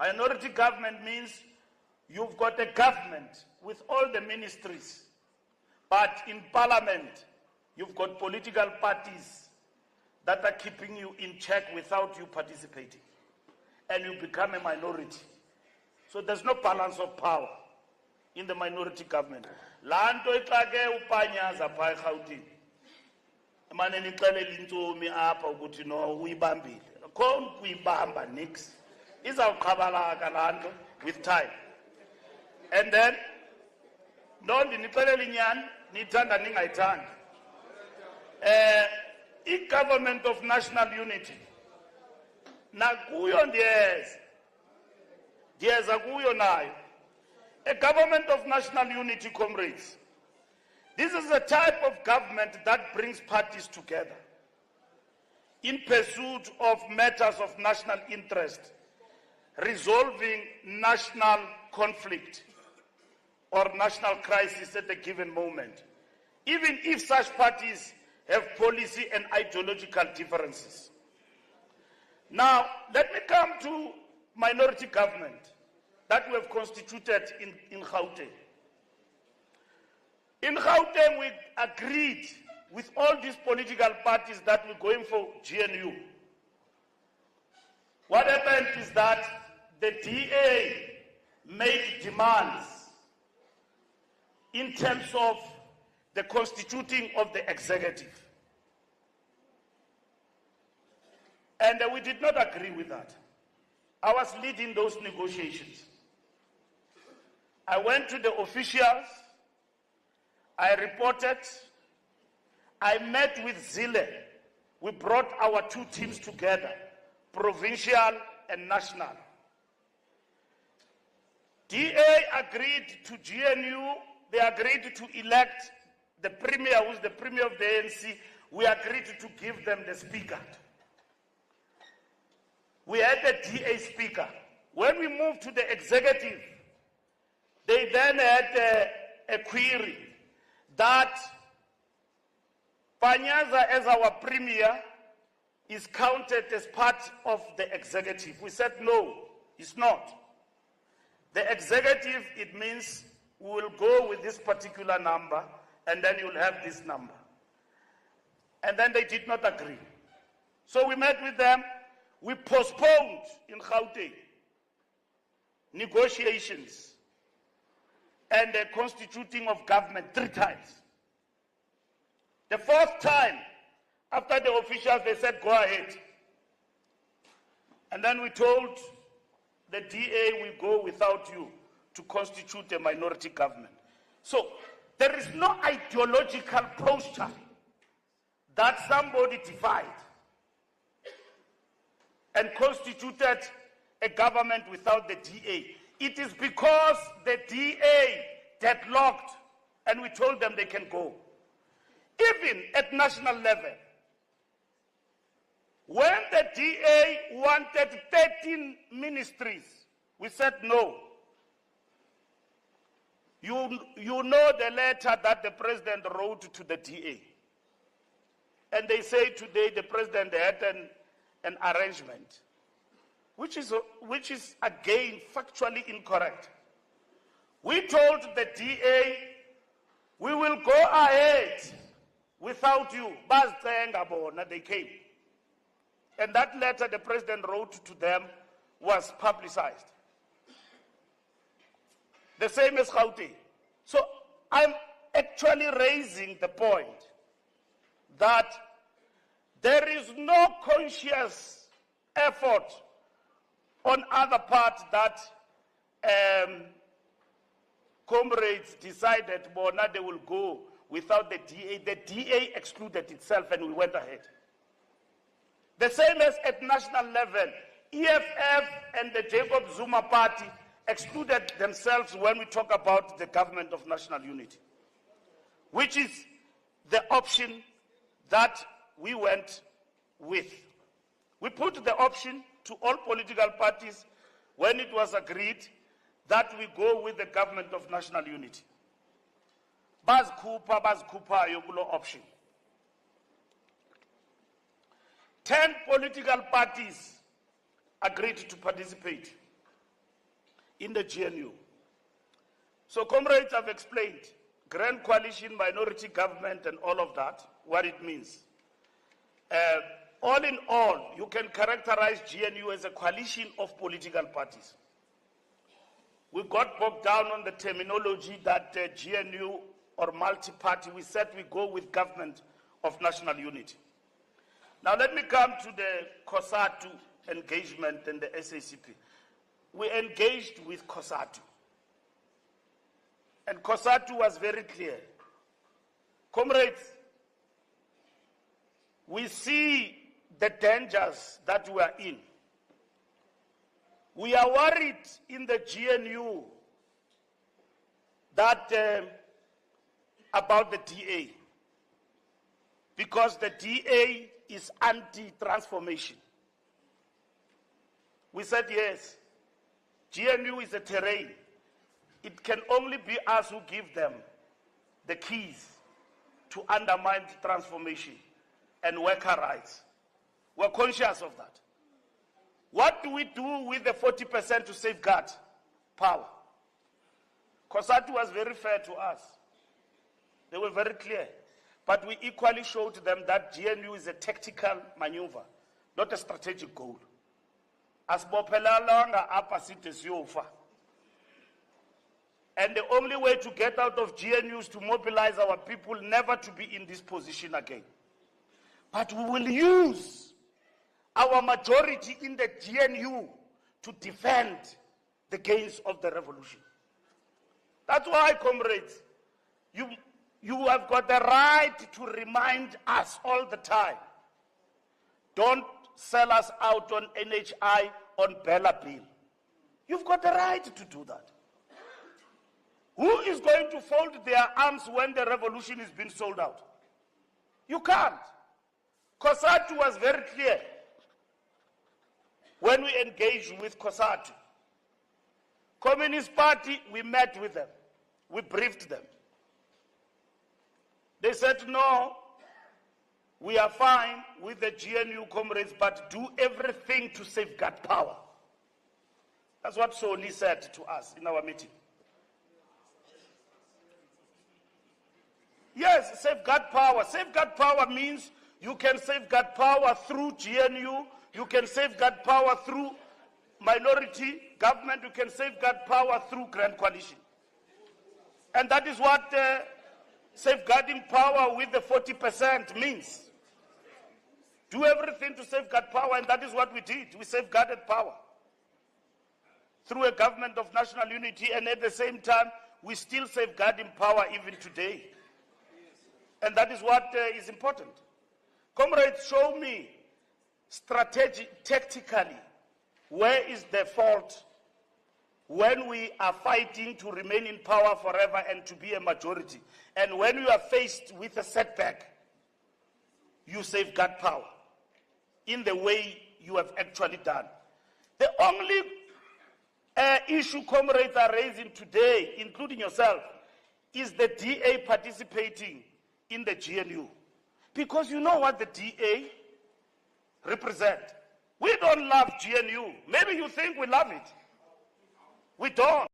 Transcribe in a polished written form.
Minority government means you've got a government with all the ministries, but in parliament, you've got political parties that are keeping you in check without you participating, and you become a minority. So there's no balance of power in the minority government. Lanto ikake upanyaza pha eGauteng. Mane nixelele intsomi apha ukuthi no uyibambile. Akho kuyibamba nix. Izawuqhabalaka lanto with time. And then no ndinixelele inyani nithanda ningayithandi. I-government of national unity nakuyo ndiyeza kuyo nayo. A government of national unity, comrades. This is a type of government that brings parties together in pursuit of matters of national interest, resolving national conflict or national crisis at a given moment, even if such parties have policy and ideological differences. Now, let me come to minority government that we have constituted in Gauteng. In Gauteng, we agreed with all these political parties that we're going for GNU. What happened is that the DA made demands in terms of the constituting of the executive. And we did not agree with that. I was leading those negotiations. I went to the officials, I reported, I met with Zille. We brought our two teams together, provincial and national. DA agreed to GNU, they agreed to elect the premier, who's the premier of the ANC. We agreed to give them the speaker. We had a DA speaker. When we moved to the executive, they then had a query that Panyaza, as our premier, is counted as part of the executive. We said no, it's not. The executive, it means we will go with this particular number and then you'll have this number. And then they did not agree. So we met with them. We postponed in Gauteng negotiations and the constituting of government 3 times. The 4th time, after the officials, they said, go ahead. And then we told the DA, we go without you to constitute a minority government. So there is no ideological posture that somebody divided and constituted a government without the DA. It is because the DA deadlocked and we told them they can go. Even at national level, when the DA wanted 13 ministries, we said no. You know the letter that the president wrote to the DA. And they say today the president had an arrangement, which is again factually incorrect. We told the DA, we will go ahead without you. They came. And that letter the president wrote to them was publicized. The same as Gauteng. So I'm actually raising the point that there is no conscious effort on other part that comrades decided they will go without the DA. The DA excluded itself and we went ahead. The same as at national level, EFF and the Jacob Zuma party excluded themselves when we talk about the government of national unity, which is the option that we went with. We put the option to all political parties when it was agreed that we go with the government of national unity. Bazikupa yokulo option. 10 political parties agreed to participate. in the GNU. So, comrades, I've explained Grand Coalition, minority government, and all of that, what it means. All in all, you can characterize GNU as a coalition of political parties. We got bogged down on the terminology that GNU or multi-party, we said we go with government of national unity. Now let me come to the COSATU engagement and the SACP. We engaged with COSATU. And COSATU was very clear. Comrades, we see the dangers that we are in. We are worried in the GNU that about the DA, because the DA is anti-transformation. We said yes, GNU is a terrain. It can only be us who give them the keys to undermine transformation and worker rights. We're conscious of that. What do we do with the 40% to safeguard power? COSATU was very fair to us. They were very clear. But we equally showed them that GNU is a tactical maneuver, not a strategic goal. As Bopelalanga opposite is Yofa. And the only way to get out of GNU is to mobilize our people never to be in this position again. But we will use our majority in the GNU to defend the gains of the revolution. That's why, comrades, you have got the right to remind us all the time. Don't sell us out on NHI, on Bella Bill. You've got the right to do that. Who is going to fold their arms when the revolution is being sold out? You can't. COSATU was very clear. When we engaged with COSATU, Communist Party, we met with them. We briefed them. They said, no, we are fine with the GNU comrades, but do everything to safeguard power. That's what Soli said to us in our meeting. Yes, safeguard power. Safeguard power means you can safeguard power through GNU, you can safeguard power through minority government, you can safeguard power through Grand Coalition. And that is what safeguarding power with the 40% means. Do everything to safeguard power, and that is what we did. We safeguarded power through a government of national unity, and at the same time, we still safeguarding power even today. And that is what is important. Comrades, show me tactically, where is the fault when we are fighting to remain in power forever and to be a majority? And when you are faced with a setback, you safeguard power in the way you have actually done. The only issue comrades are raising today, including yourself, is the DA participating in the GNU. Because you know what the DA represent. We don't love GNU. Maybe you think we love it. We don't.